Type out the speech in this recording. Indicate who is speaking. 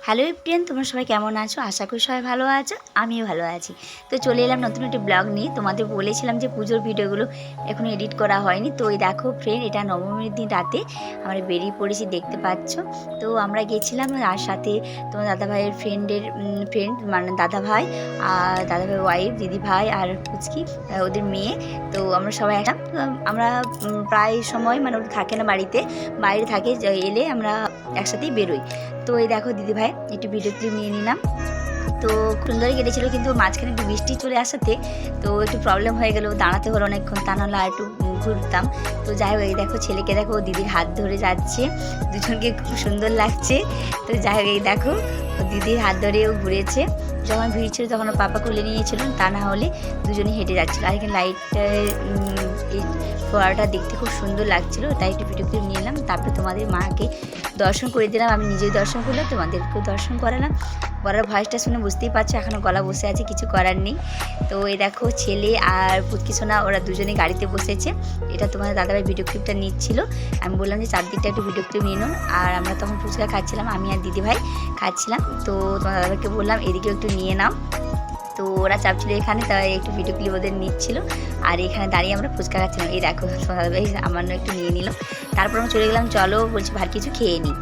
Speaker 1: Hello everyone, তোমরা সবাই কেমন আছো? আশা করি সবাই ভালো আছো, আমিও ভালো আছি। তো চলে এলাম নতুন একটি ব্লগ নিয়ে। তোমাদের বলেছিলাম যে পুজোর ভিডিওগুলো এখনও এডিট করা হয়নি। তো এই দেখো ফ্রেন্ড, এটা নবমীর দিন রাতে আমরা বেরিয়ে পড়েছি, দেখতে পাচ্ছ। তো আমরা গেছিলাম, আর সাথে তোমার দাদাভাইয়ের ফ্রেন্ড মানে দাদাভাই আর দাদাভাইয়ের ওয়াইফ, দিদিভাই আর পুচকি ওদের মেয়ে। তো আমরা সবাই একটা আমরা প্রায় সময় মানে ওরা থাকে না বাড়িতে, বাইরে থাকে, এলে আমরা একসাথেই বেরোই। তো এই দেখো দিদিভাই একটু ভিডিও ক্লিপ নিয়ে নিলাম। তো সুন্দরই কেটেছিল, কিন্তু মাঝখানে একটু বৃষ্টি চলে আসাতে তো একটু প্রবলেম হয়ে গেল, দাঁড়াতে হলো অনেকক্ষণ, তা নাহলে আর একটু ঘুরতাম। তো যাই হোক, এই দেখো ছেলেকে দেখো দিদির হাত ধরে যাচ্ছে, দুজনকে খুব সুন্দর লাগছে। তো যাই হোক, এই দেখো দিদির হাত ধরেও ঘুরেছে। যখন ভিড় ছিল তখন পাপা কোলে নিয়েছিল, তা না হলে দুজনেই হেঁটে যাচ্ছিলো। আর এখানে লাইটের এই ফোয়ারাটা দেখতে খুব সুন্দর লাগছিল, তাই একটু ভিডিও ক্লিপ নিলাম। তারপরে তোমাদের মাকে দর্শন করে দিলাম, আমি নিজেই দর্শন করলাম, তোমাদেরকেও দর্শন করালাম। বলার ভয়েসটা শুনে বুঝতেই পারছো এখনও গলা বসে আছে, কিছু করার নেই। তো এই দেখো ছেলে আর পুচকি সোনা ওরা দুজনে গাড়িতে বসেছে। এটা তোমাদের দাদাভাই ভিডিও ক্লিপটা নিচ্ছিল, আমি বললাম যে চারদিকটা একটু ভিডিও ক্লিপ নিয়ে নাও। আর আমরা তখন ফুচকা খাচ্ছিলাম, আমি আর দিদিভাই খাচ্ছিলাম। তো তোমার দাদাভাইকে বললাম এদিকেও একটু নিয়ে নাও। তো ওরা চাপছিল এখানে, তাই একটু ভিডিও ক্লিপ ওদের নিচ্ছিল। আর এখানে দাঁড়িয়ে আমরা ফুচকা খাচ্ছিলাম। এই দেখো তোমার দাদাভাই আমার একটু নিয়ে নিল। তারপর আমরা চলে গেলাম, চলো বলছি ভাত কিছু খেয়ে নিই।